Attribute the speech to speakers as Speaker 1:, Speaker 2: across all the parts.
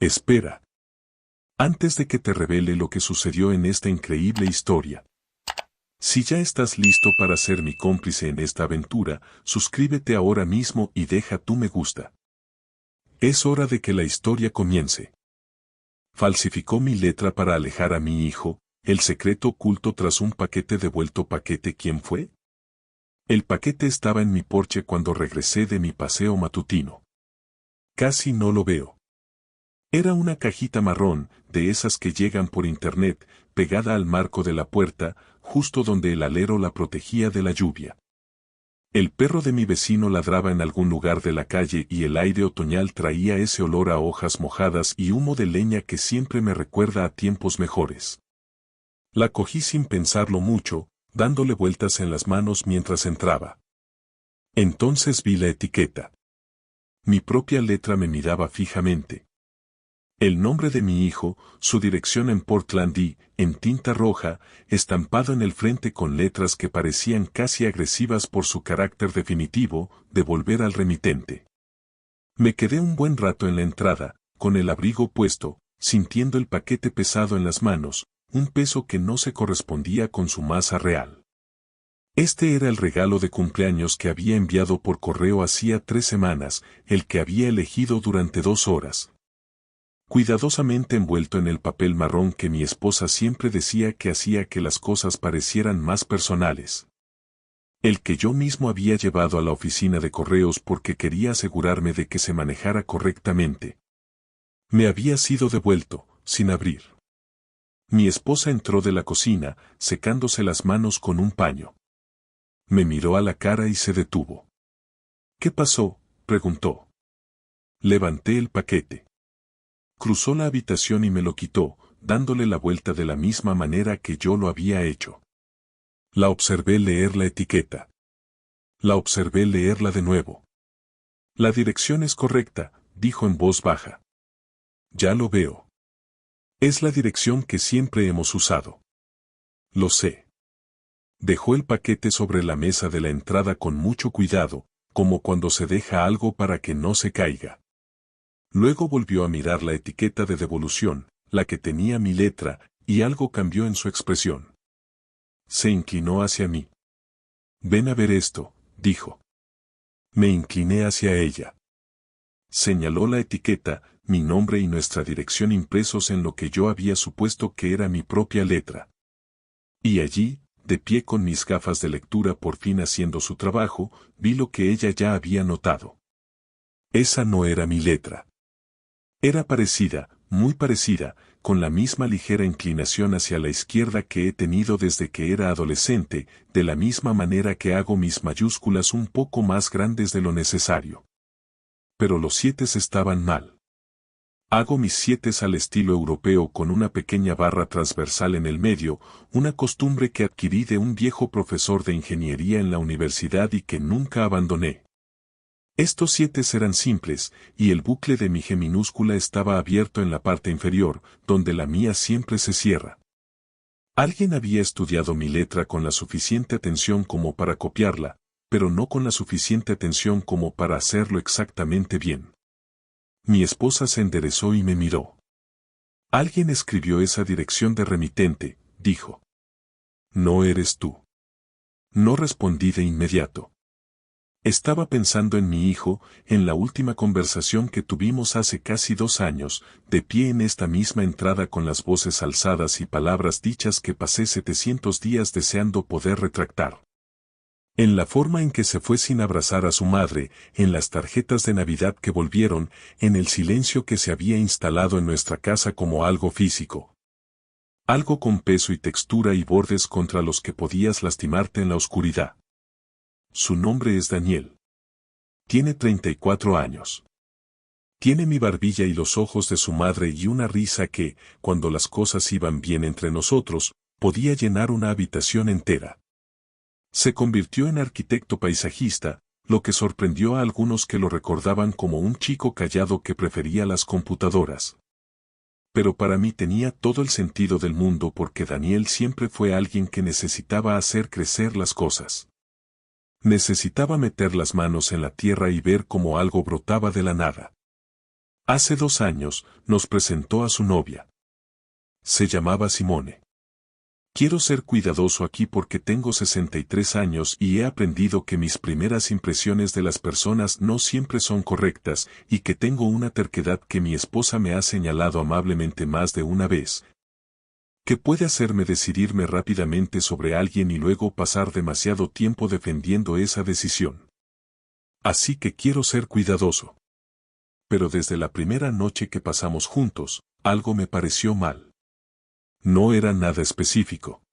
Speaker 1: Espera. Antes de que te revele lo que sucedió en esta increíble historia. Si ya estás listo para ser mi cómplice en esta aventura, suscríbete ahora mismo y deja tu me gusta. Es hora de que la historia comience. Falsificó mi letra para alejar a mi hijo, el secreto oculto tras un paquete devuelto. ¿Paquete quién fue? El paquete estaba en mi porche cuando regresé de mi paseo matutino. Casi no lo veo. Era una cajita marrón, de esas que llegan por internet, pegada al marco de la puerta, justo donde el alero la protegía de la lluvia. El perro de mi vecino ladraba en algún lugar de la calle y el aire otoñal traía ese olor a hojas mojadas y humo de leña que siempre me recuerda a tiempos mejores. La cogí sin pensarlo mucho, dándole vueltas en las manos mientras entraba. Entonces vi la etiqueta. Mi propia letra me miraba fijamente. El nombre de mi hijo, su dirección en Portland y, en tinta roja, estampado en el frente con letras que parecían casi agresivas por su carácter definitivo, devolver al remitente. Me quedé un buen rato en la entrada, con el abrigo puesto, sintiendo el paquete pesado en las manos, un peso que no se correspondía con su masa real. Este era el regalo de cumpleaños que había enviado por correo hacía 3 semanas, el que había elegido durante 2 horas. Cuidadosamente envuelto en el papel marrón que mi esposa siempre decía que hacía que las cosas parecieran más personales. El que yo mismo había llevado a la oficina de correos porque quería asegurarme de que se manejara correctamente. Me había sido devuelto, sin abrir. Mi esposa entró de la cocina, secándose las manos con un paño. Me miró a la cara y se detuvo. ¿Qué pasó?, preguntó. Levanté el paquete. Cruzó la habitación y me lo quitó, dándole la vuelta de la misma manera que yo lo había hecho. La observé leer la etiqueta. La observé leerla de nuevo. La dirección es correcta, dijo en voz baja. Ya lo veo. Es la dirección que siempre hemos usado. Lo sé. Dejó el paquete sobre la mesa de la entrada con mucho cuidado, como cuando se deja algo para que no se caiga. Luego volvió a mirar la etiqueta de devolución, la que tenía mi letra, y algo cambió en su expresión. Se inclinó hacia mí. Ven a ver esto, dijo. Me incliné hacia ella. Señaló la etiqueta, mi nombre y nuestra dirección impresos en lo que yo había supuesto que era mi propia letra. Y allí, de pie con mis gafas de lectura por fin haciendo su trabajo, vi lo que ella ya había notado. Esa no era mi letra. Era parecida, muy parecida, con la misma ligera inclinación hacia la izquierda que he tenido desde que era adolescente, de la misma manera que hago mis mayúsculas un poco más grandes de lo necesario. Pero los 7 estaban mal. Hago mis 7 al estilo europeo con una pequeña barra transversal en el medio, una costumbre que adquirí de un viejo profesor de ingeniería en la universidad y que nunca abandoné. Estos 7 eran simples, y el bucle de mi G minúscula estaba abierto en la parte inferior, donde la mía siempre se cierra. Alguien había estudiado mi letra con la suficiente atención como para copiarla, pero no con la suficiente atención como para hacerlo exactamente bien. Mi esposa se enderezó y me miró. Alguien escribió esa dirección de remitente, dijo. No eres tú. No respondí de inmediato. Estaba pensando en mi hijo, en la última conversación que tuvimos hace casi 2 años, de pie en esta misma entrada con las voces alzadas y palabras dichas que pasé 700 días deseando poder retractar. En la forma en que se fue sin abrazar a su madre, en las tarjetas de Navidad que volvieron, en el silencio que se había instalado en nuestra casa como algo físico. Algo con peso y textura y bordes contra los que podías lastimarte en la oscuridad. Su nombre es Daniel. Tiene 34 años. Tiene mi barbilla y los ojos de su madre y una risa que, cuando las cosas iban bien entre nosotros, podía llenar una habitación entera. Se convirtió en arquitecto paisajista, lo que sorprendió a algunos que lo recordaban como un chico callado que prefería las computadoras. Pero para mí tenía todo el sentido del mundo porque Daniel siempre fue alguien que necesitaba hacer crecer las cosas. Necesitaba meter las manos en la tierra y ver cómo algo brotaba de la nada. Hace 2 años, nos presentó a su novia. Se llamaba Simone. Quiero ser cuidadoso aquí porque tengo 63 años y he aprendido que mis primeras impresiones de las personas no siempre son correctas y que tengo una terquedad que mi esposa me ha señalado amablemente más de una vez, que puede hacerme decidirme rápidamente sobre alguien y luego pasar demasiado tiempo defendiendo esa decisión. Así que quiero ser cuidadoso. Pero desde la primera noche que pasamos juntos, algo me pareció mal. No era nada específico.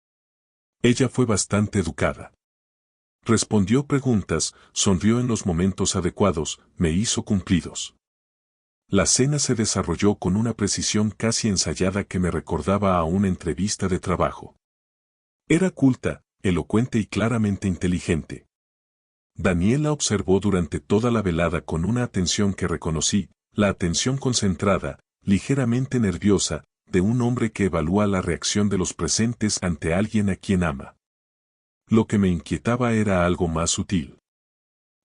Speaker 1: Ella fue bastante educada. Respondió preguntas, sonrió en los momentos adecuados, me hizo cumplidos. La cena se desarrolló con una precisión casi ensayada que me recordaba a una entrevista de trabajo. Era culta, elocuente y claramente inteligente. Daniel la observó durante toda la velada con una atención que reconocí, la atención concentrada, ligeramente nerviosa, de un hombre que evalúa la reacción de los presentes ante alguien a quien ama. Lo que me inquietaba era algo más sutil.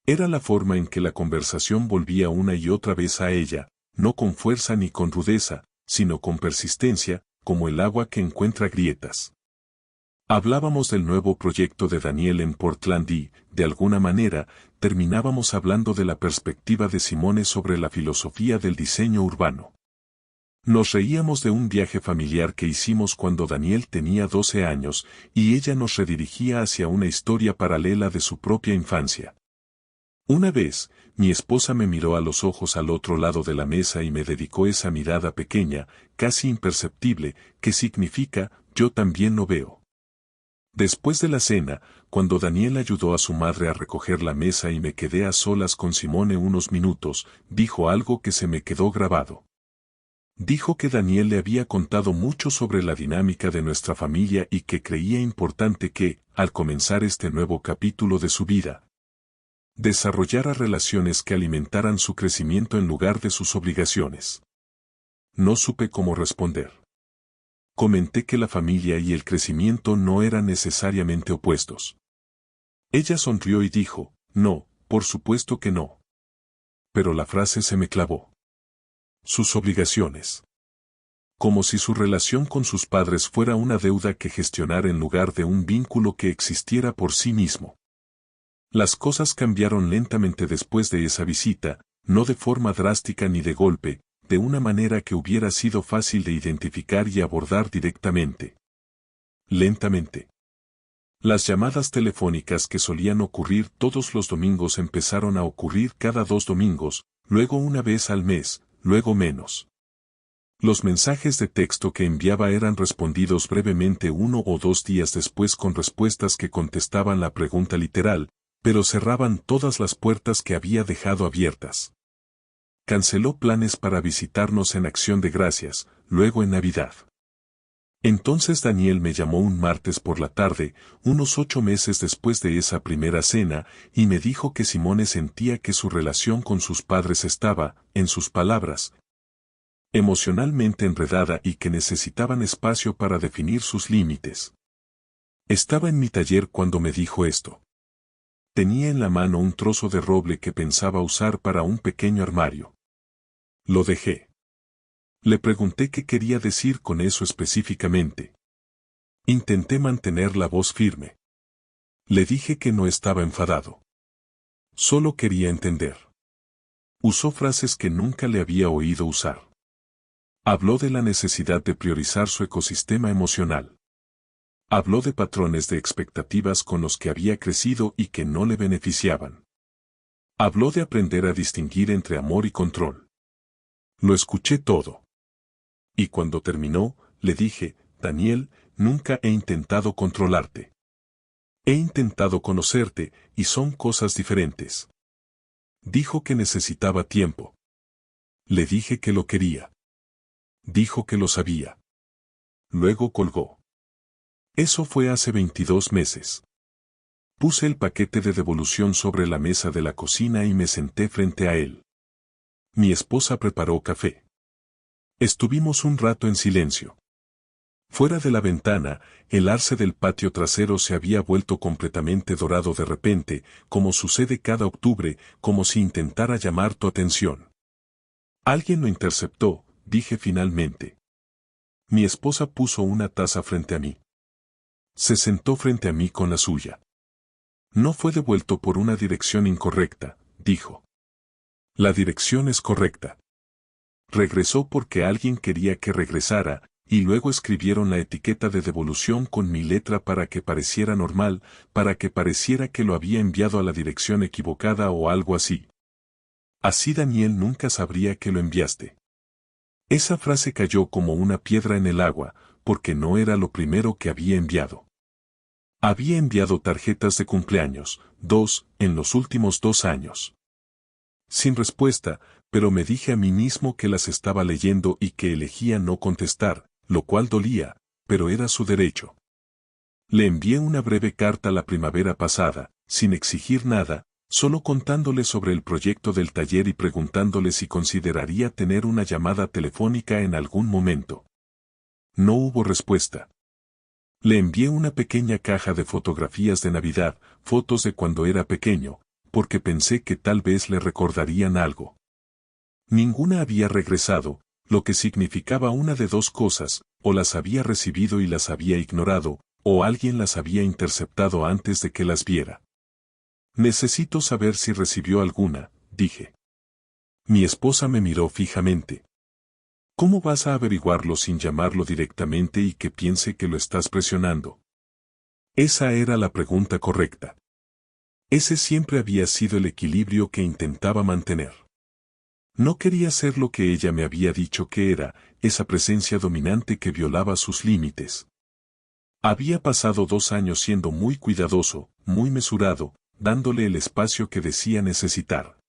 Speaker 1: Era la forma en que la conversación volvía una y otra vez a ella, no con fuerza ni con rudeza, sino con persistencia, como el agua que encuentra grietas. Hablábamos del nuevo proyecto de Daniel en Portland y, de alguna manera, terminábamos hablando de la perspectiva de Simone sobre la filosofía del diseño urbano. Nos reíamos de un viaje familiar que hicimos cuando Daniel tenía 12 años, y ella nos redirigía hacia una historia paralela de su propia infancia. Una vez, mi esposa me miró a los ojos al otro lado de la mesa y me dedicó esa mirada pequeña, casi imperceptible, que significa, yo también lo veo. Después de la cena, cuando Daniel ayudó a su madre a recoger la mesa y me quedé a solas con Simone unos minutos, dijo algo que se me quedó grabado. Dijo que Daniel le había contado mucho sobre la dinámica de nuestra familia y que creía importante que, al comenzar este nuevo capítulo de su vida, desarrollara relaciones que alimentaran su crecimiento en lugar de sus obligaciones. No supe cómo responder. Comenté que la familia y el crecimiento no eran necesariamente opuestos. Ella sonrió y dijo, no, por supuesto que no. Pero la frase se me clavó. Sus obligaciones. Como si su relación con sus padres fuera una deuda que gestionar en lugar de un vínculo que existiera por sí mismo. Las cosas cambiaron lentamente después de esa visita, no de forma drástica ni de golpe, de una manera que hubiera sido fácil de identificar y abordar directamente. Lentamente. Las llamadas telefónicas que solían ocurrir todos los domingos empezaron a ocurrir cada 2 domingos, luego una vez al mes, luego menos. Los mensajes de texto que enviaba eran respondidos brevemente 1 o 2 días después con respuestas que contestaban la pregunta literal, pero cerraban todas las puertas que había dejado abiertas. Canceló planes para visitarnos en Acción de Gracias, luego en Navidad. Entonces Daniel me llamó un martes por la tarde, unos 8 meses después de esa primera cena, y me dijo que Simone sentía que su relación con sus padres estaba, en sus palabras, emocionalmente enredada y que necesitaban espacio para definir sus límites. Estaba en mi taller cuando me dijo esto. Tenía en la mano un trozo de roble que pensaba usar para un pequeño armario. Lo dejé. Le pregunté qué quería decir con eso específicamente. Intenté mantener la voz firme. Le dije que no estaba enfadado. Solo quería entender. Usó frases que nunca le había oído usar. Habló de la necesidad de priorizar su ecosistema emocional. Habló de patrones de expectativas con los que había crecido y que no le beneficiaban. Habló de aprender a distinguir entre amor y control. Lo escuché todo. Y cuando terminó, le dije, Daniel, nunca he intentado controlarte. He intentado conocerte, y son cosas diferentes. Dijo que necesitaba tiempo. Le dije que lo quería. Dijo que lo sabía. Luego colgó. Eso fue hace 22 meses. Puse el paquete de devolución sobre la mesa de la cocina y me senté frente a él. Mi esposa preparó café. Estuvimos un rato en silencio. Fuera de la ventana, el arce del patio trasero se había vuelto completamente dorado de repente, como sucede cada octubre, como si intentara llamar tu atención. Alguien lo interceptó, dije finalmente. Mi esposa puso una taza frente a mí. Se sentó frente a mí con la suya. No fue devuelto por una dirección incorrecta, dijo. La dirección es correcta. Regresó porque alguien quería que regresara, y luego escribieron la etiqueta de devolución con mi letra para que pareciera normal, para que pareciera que lo había enviado a la dirección equivocada o algo así. Así Daniel nunca sabría que lo enviaste. Esa frase cayó como una piedra en el agua, porque no era lo primero que había enviado. Había enviado tarjetas de cumpleaños, 2, en los últimos 2 años. Sin respuesta, pero me dije a mí mismo que las estaba leyendo y que elegía no contestar, lo cual dolía, pero era su derecho. Le envié una breve carta la primavera pasada, sin exigir nada, solo contándole sobre el proyecto del taller y preguntándole si consideraría tener una llamada telefónica en algún momento. No hubo respuesta. Le envié una pequeña caja de fotografías de Navidad, fotos de cuando era pequeño, porque pensé que tal vez le recordarían algo. Ninguna había regresado, lo que significaba una de dos cosas, o las había recibido y las había ignorado, o alguien las había interceptado antes de que las viera. Necesito saber si recibió alguna, dije. Mi esposa me miró fijamente. ¿Cómo vas a averiguarlo sin llamarlo directamente y que piense que lo estás presionando? Esa era la pregunta correcta. Ese siempre había sido el equilibrio que intentaba mantener. No quería ser lo que ella me había dicho que era, esa presencia dominante que violaba sus límites. Había pasado 2 años siendo muy cuidadoso, muy mesurado, dándole el espacio que decía necesitar.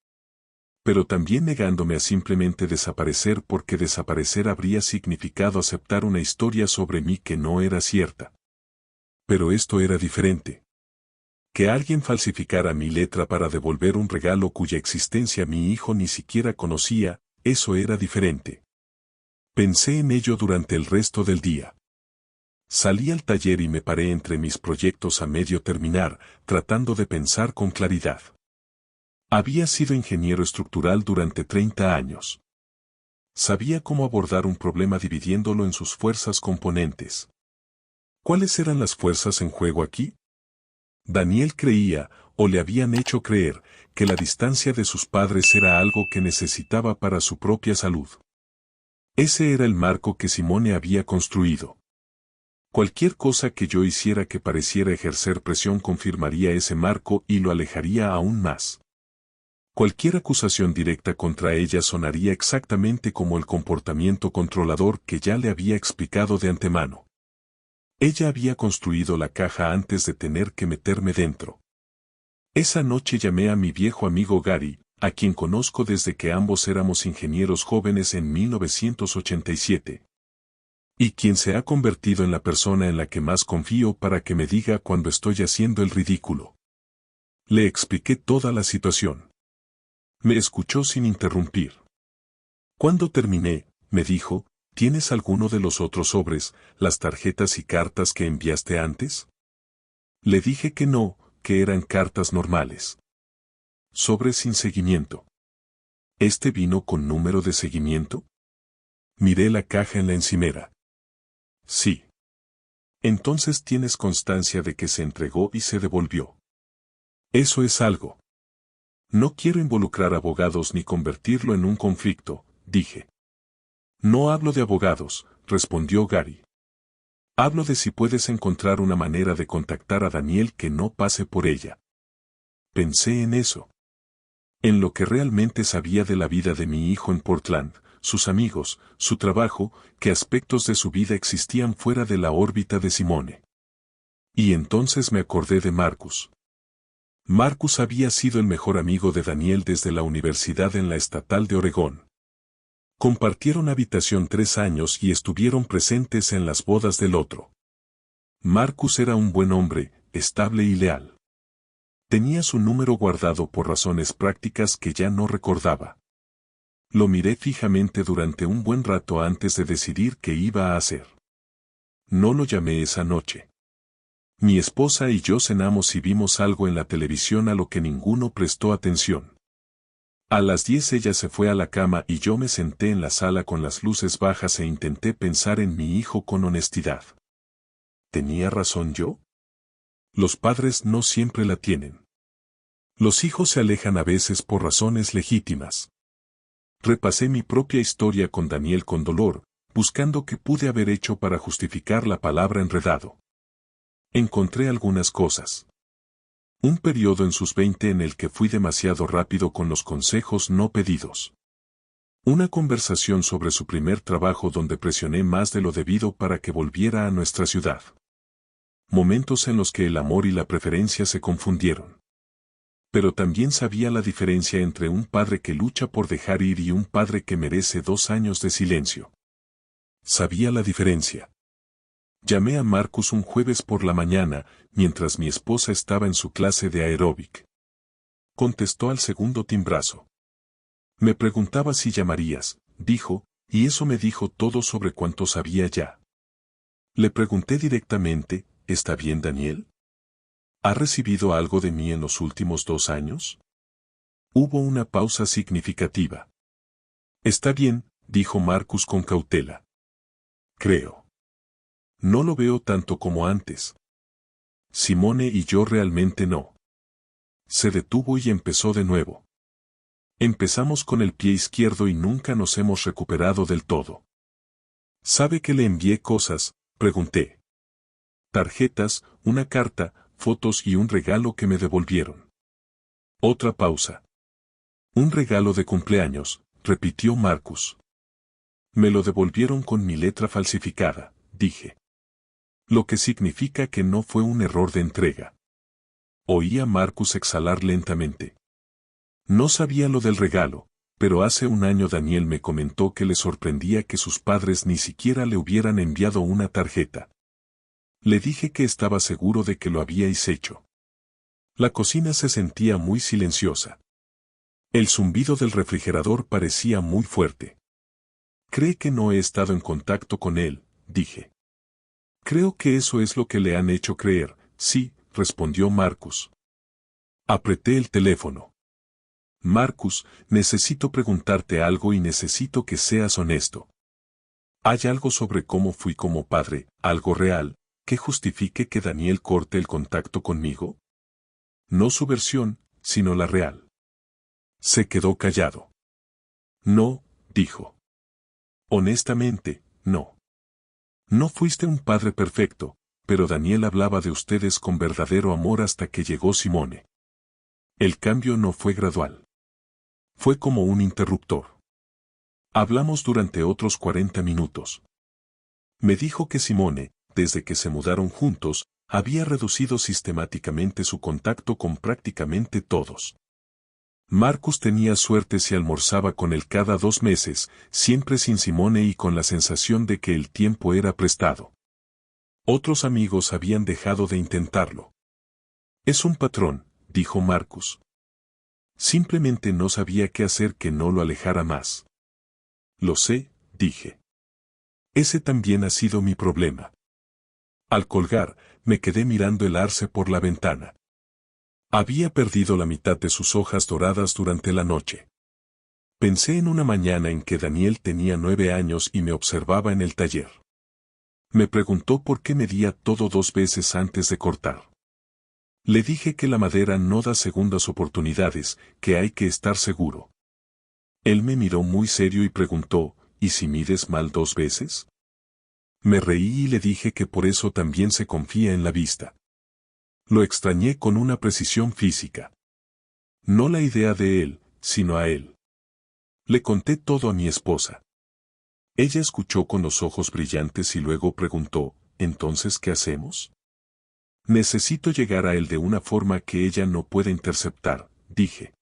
Speaker 1: Pero también negándome a simplemente desaparecer porque desaparecer habría significado aceptar una historia sobre mí que no era cierta. Pero esto era diferente. Que alguien falsificara mi letra para devolver un regalo cuya existencia mi hijo ni siquiera conocía, eso era diferente. Pensé en ello durante el resto del día. Salí al taller y me paré entre mis proyectos a medio terminar, tratando de pensar con claridad. Había sido ingeniero estructural durante 30 años. Sabía cómo abordar un problema dividiéndolo en sus fuerzas componentes. ¿Cuáles eran las fuerzas en juego aquí? Daniel creía, o le habían hecho creer, que la distancia de sus padres era algo que necesitaba para su propia salud. Ese era el marco que Simone había construido. Cualquier cosa que yo hiciera que pareciera ejercer presión confirmaría ese marco y lo alejaría aún más. Cualquier acusación directa contra ella sonaría exactamente como el comportamiento controlador que ya le había explicado de antemano. Ella había construido la caja antes de tener que meterme dentro. Esa noche llamé a mi viejo amigo Gary, a quien conozco desde que ambos éramos ingenieros jóvenes en 1987. Y quien se ha convertido en la persona en la que más confío para que me diga cuando estoy haciendo el ridículo. Le expliqué toda la situación. Me escuchó sin interrumpir. Cuando terminé, me dijo, ¿tienes alguno de los otros sobres, las tarjetas y cartas que enviaste antes? Le dije que no, que eran cartas normales. Sobres sin seguimiento. ¿Este vino con número de seguimiento? Miré la caja en la encimera. Sí. Entonces tienes constancia de que se entregó y se devolvió. Eso es algo. No quiero involucrar abogados ni convertirlo en un conflicto, dije. No hablo de abogados, respondió Gary. Hablo de si puedes encontrar una manera de contactar a Daniel que no pase por ella. Pensé en eso. En lo que realmente sabía de la vida de mi hijo en Portland, sus amigos, su trabajo, qué aspectos de su vida existían fuera de la órbita de Simone. Y entonces me acordé de Marcus. Marcus había sido el mejor amigo de Daniel desde la universidad en la Estatal de Oregón. Compartieron habitación 3 años y estuvieron presentes en las bodas del otro. Marcus era un buen hombre, estable y leal. Tenía su número guardado por razones prácticas que ya no recordaba. Lo miré fijamente durante un buen rato antes de decidir qué iba a hacer. No lo llamé esa noche. Mi esposa y yo cenamos y vimos algo en la televisión a lo que ninguno prestó atención. A las 10 ella se fue a la cama y yo me senté en la sala con las luces bajas e intenté pensar en mi hijo con honestidad. ¿Tenía razón yo? Los padres no siempre la tienen. Los hijos se alejan a veces por razones legítimas. Repasé mi propia historia con Daniel con dolor, buscando qué pude haber hecho para justificar la palabra enredado. Encontré algunas cosas. Un periodo en sus 20 en el que fui demasiado rápido con los consejos no pedidos. Una conversación sobre su primer trabajo donde presioné más de lo debido para que volviera a nuestra ciudad. Momentos en los que el amor y la preferencia se confundieron. Pero también sabía la diferencia entre un padre que lucha por dejar ir y un padre que merece 2 años de silencio. Sabía la diferencia. Llamé a Marcus un jueves por la mañana, mientras mi esposa estaba en su clase de aeróbic. Contestó al segundo timbrazo. Me preguntaba si llamarías, dijo, y eso me dijo todo sobre cuanto sabía ya. Le pregunté directamente, ¿está bien, Daniel? ¿Ha recibido algo de mí en los últimos 2 años? Hubo una pausa significativa. Está bien, dijo Marcus con cautela. Creo. No lo veo tanto como antes. Simone y yo realmente no. Se detuvo y empezó de nuevo. Empezamos con el pie izquierdo y nunca nos hemos recuperado del todo. ¿Sabe que le envié cosas? Pregunté. Tarjetas, una carta, fotos y un regalo que me devolvieron. Otra pausa. Un regalo de cumpleaños, repitió Marcus. Me lo devolvieron con mi letra falsificada, dije. Lo que significa que no fue un error de entrega. Oí a Marcus exhalar lentamente. No sabía lo del regalo, pero hace un año Daniel me comentó que le sorprendía que sus padres ni siquiera le hubieran enviado una tarjeta. Le dije que estaba seguro de que lo habíais hecho. La cocina se sentía muy silenciosa. El zumbido del refrigerador parecía muy fuerte. ¿Cree que no he estado en contacto con él?, dije. Creo que eso es lo que le han hecho creer, sí, respondió Marcus. Apreté el teléfono. Marcus, necesito preguntarte algo y necesito que seas honesto. ¿Hay algo sobre cómo fui como padre, algo real, que justifique que Daniel corte el contacto conmigo? No su versión, sino la real. Se quedó callado. No, dijo. Honestamente, no. No fuiste un padre perfecto, pero Daniel hablaba de ustedes con verdadero amor hasta que llegó Simone. El cambio no fue gradual. Fue como un interruptor. Hablamos durante otros 40 minutos. Me dijo que Simone, desde que se mudaron juntos, había reducido sistemáticamente su contacto con prácticamente todos. Marcus tenía suerte si almorzaba con él cada 2 meses, siempre sin Simone y con la sensación de que el tiempo era prestado. Otros amigos habían dejado de intentarlo. Es un patrón, dijo Marcus. Simplemente no sabía qué hacer que no lo alejara más. Lo sé, dije. Ese también ha sido mi problema. Al colgar, me quedé mirando el arce por la ventana. Había perdido la mitad de sus hojas doradas durante la noche. Pensé en una mañana en que Daniel tenía 9 años y me observaba en el taller. Me preguntó por qué medía todo 2 veces antes de cortar. Le dije que la madera no da segundas oportunidades, que hay que estar seguro. Él me miró muy serio y preguntó, ¿y si mides mal 2 veces? Me reí y le dije que por eso también se confía en la vista. Lo extrañé con una precisión física. No la idea de él, sino a él. Le conté todo a mi esposa. Ella escuchó con los ojos brillantes y luego preguntó, ¿entonces qué hacemos? Necesito llegar a él de una forma que ella no pueda interceptar, dije.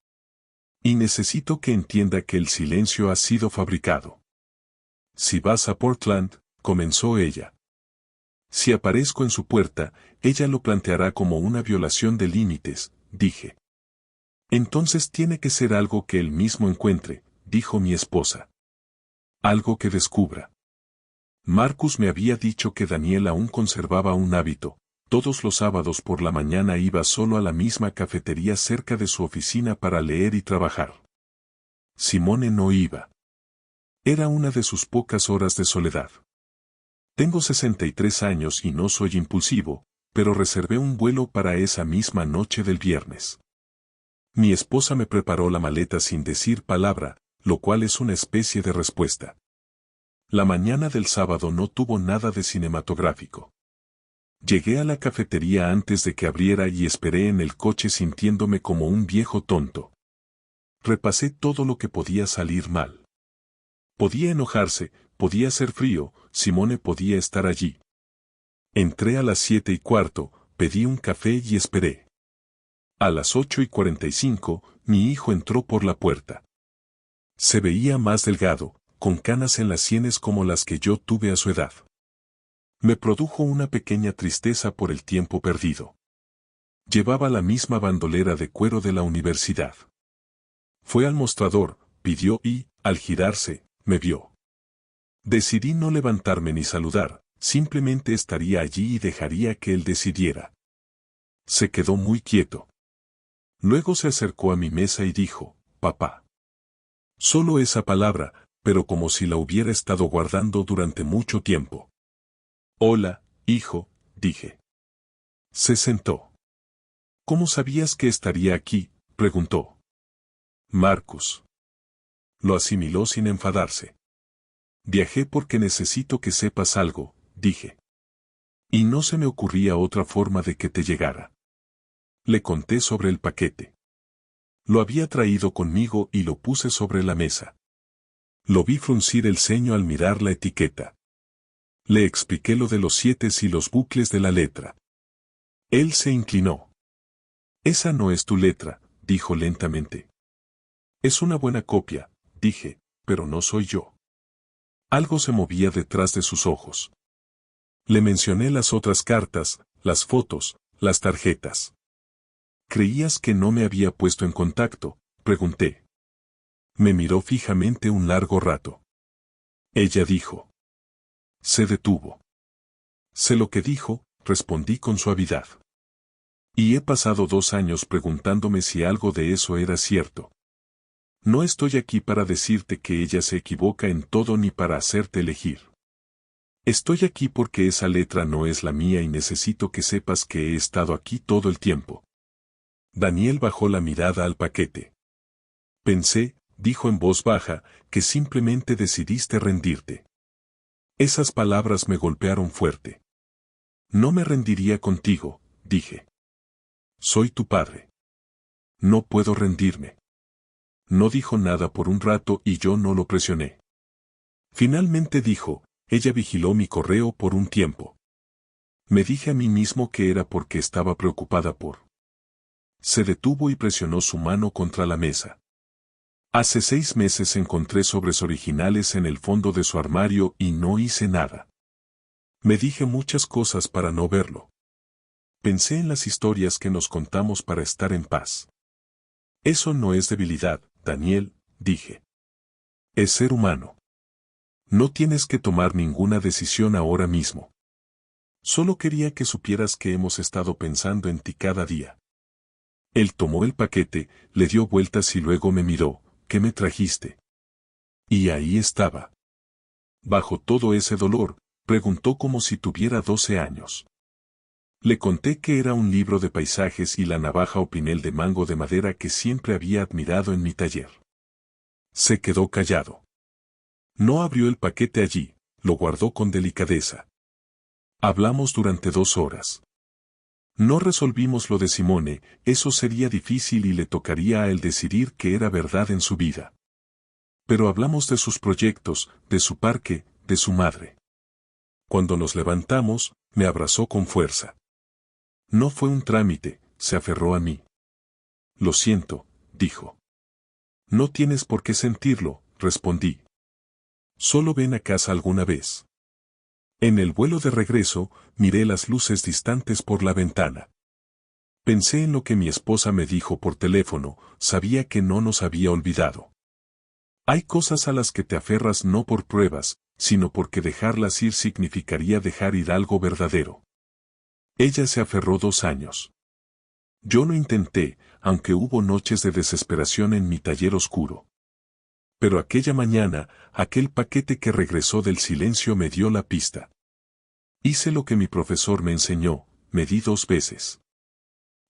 Speaker 1: Y necesito que entienda que el silencio ha sido fabricado. Si vas a Portland, comenzó ella. Si aparezco en su puerta, ella lo planteará como una violación de límites, dije. Entonces tiene que ser algo que él mismo encuentre, dijo mi esposa. Algo que descubra. Marcus me había dicho que Daniel aún conservaba un hábito. Todos los sábados por la mañana iba solo a la misma cafetería cerca de su oficina para leer y trabajar. Simone no iba. Era una de sus pocas horas de soledad. Tengo 63 años y no soy impulsivo, pero reservé un vuelo para esa misma noche del viernes. Mi esposa me preparó la maleta sin decir palabra, lo cual es una especie de respuesta. La mañana del sábado no tuvo nada de cinematográfico. Llegué a la cafetería antes de que abriera y esperé en el coche sintiéndome como un viejo tonto. Repasé todo lo que podía salir mal. Podía enojarse, podía hacer frío, Simone podía estar allí. Entré a las 7:15, pedí un café y esperé. A las 8:45, mi hijo entró por la puerta. Se veía más delgado, con canas en las sienes como las que yo tuve a su edad. Me produjo una pequeña tristeza por el tiempo perdido. Llevaba la misma bandolera de cuero de la universidad. Fue al mostrador, pidió y, al girarse, me vio. Decidí no levantarme ni saludar, simplemente estaría allí y dejaría que él decidiera. Se quedó muy quieto. Luego se acercó a mi mesa y dijo, papá. Solo esa palabra, pero como si la hubiera estado guardando durante mucho tiempo. Hola, hijo, dije. Se sentó. ¿Cómo sabías que estaría aquí?, preguntó. Marcus. Lo asimiló sin enfadarse. Viajé porque necesito que sepas algo, dije. Y no se me ocurría otra forma de que te llegara. Le conté sobre el paquete. Lo había traído conmigo y lo puse sobre la mesa. Lo vi fruncir el ceño al mirar la etiqueta. Le expliqué lo de los 7 y los bucles de la letra. Él se inclinó. Esa no es tu letra, dijo lentamente. Es una buena copia, dije, pero no soy yo. Algo se movía detrás de sus ojos. Le mencioné las otras cartas, las fotos, las tarjetas. ¿Creías que no me había puesto en contacto?, pregunté. Me miró fijamente un largo rato. Ella dijo. Se detuvo. Sé lo que dijo, respondí con suavidad. Y he pasado 2 años preguntándome si algo de eso era cierto. No estoy aquí para decirte que ella se equivoca en todo ni para hacerte elegir. Estoy aquí porque esa letra no es la mía y necesito que sepas que he estado aquí todo el tiempo. Daniel bajó la mirada al paquete. Pensé, dijo en voz baja, que simplemente decidiste rendirte. Esas palabras me golpearon fuerte. No me rendiría contigo, dije. Soy tu padre. No puedo rendirme. No dijo nada por un rato y yo no lo presioné. Finalmente dijo, ella vigiló mi correo por un tiempo. Me dije a mí mismo que era porque estaba preocupada por. Se detuvo y presionó su mano contra la mesa. Hace 6 meses encontré sobres originales en el fondo de su armario y no hice nada. Me dije muchas cosas para no verlo. Pensé en las historias que nos contamos para estar en paz. Eso no es debilidad, Daniel, dije. Es ser humano. No tienes que tomar ninguna decisión ahora mismo. Solo quería que supieras que hemos estado pensando en ti cada día. Él tomó el paquete, le dio vueltas y luego me miró. ¿Qué me trajiste? Y ahí estaba. Bajo todo ese dolor, preguntó como si tuviera 12 años. Le conté que era un libro de paisajes y la navaja o pinel de mango de madera que siempre había admirado en mi taller. Se quedó callado. No abrió el paquete allí, lo guardó con delicadeza. Hablamos durante 2 horas. No resolvimos lo de Simone, eso sería difícil y le tocaría a él decidir qué era verdad en su vida. Pero hablamos de sus proyectos, de su parque, de su madre. Cuando nos levantamos, me abrazó con fuerza. No fue un trámite, se aferró a mí. Lo siento, dijo. No tienes por qué sentirlo, respondí. Solo ven a casa alguna vez. En el vuelo de regreso, miré las luces distantes por la ventana. Pensé en lo que mi esposa me dijo por teléfono, sabía que no nos había olvidado. Hay cosas a las que te aferras no por pruebas, sino porque dejarlas ir significaría dejar ir algo verdadero. Ella se aferró 2 años. Yo lo intenté, aunque hubo noches de desesperación en mi taller oscuro. Pero aquella mañana, aquel paquete que regresó del silencio me dio la pista. Hice lo que mi profesor me enseñó, medí 2 veces.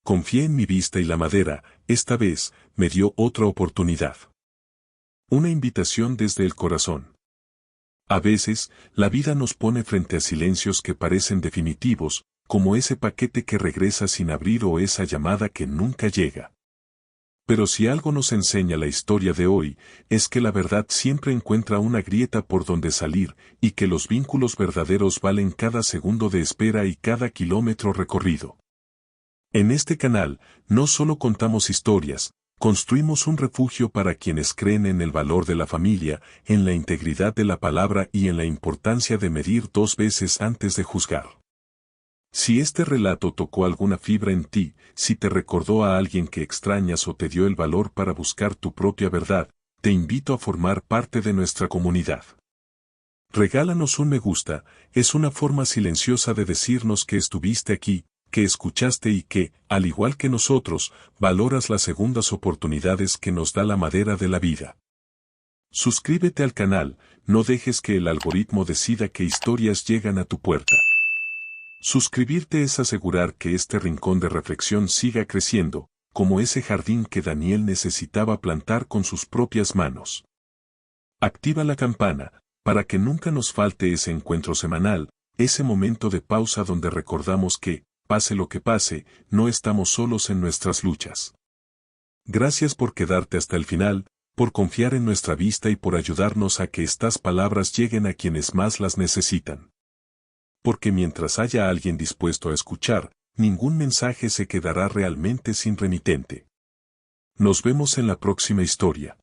Speaker 1: Confié en mi vista y la madera, esta vez, me dio otra oportunidad. Una invitación desde el corazón. A veces, la vida nos pone frente a silencios que parecen definitivos, como ese paquete que regresa sin abrir o esa llamada que nunca llega. Pero si algo nos enseña la historia de hoy, es que la verdad siempre encuentra una grieta por donde salir, y que los vínculos verdaderos valen cada segundo de espera y cada kilómetro recorrido. En este canal, no solo contamos historias, construimos un refugio para quienes creen en el valor de la familia, en la integridad de la palabra y en la importancia de medir 2 veces antes de juzgar. Si este relato tocó alguna fibra en ti, si te recordó a alguien que extrañas o te dio el valor para buscar tu propia verdad, te invito a formar parte de nuestra comunidad. Regálanos un me gusta, es una forma silenciosa de decirnos que estuviste aquí, que escuchaste y que, al igual que nosotros, valoras las segundas oportunidades que nos da la madera de la vida. Suscríbete al canal, no dejes que el algoritmo decida qué historias llegan a tu puerta. Suscribirte es asegurar que este rincón de reflexión siga creciendo, como ese jardín que Daniel necesitaba plantar con sus propias manos. Activa la campana, para que nunca nos falte ese encuentro semanal, ese momento de pausa donde recordamos que, pase lo que pase, no estamos solos en nuestras luchas. Gracias por quedarte hasta el final, por confiar en nuestra vista y por ayudarnos a que estas palabras lleguen a quienes más las necesitan. Porque mientras haya alguien dispuesto a escuchar, ningún mensaje se quedará realmente sin remitente. Nos vemos en la próxima historia.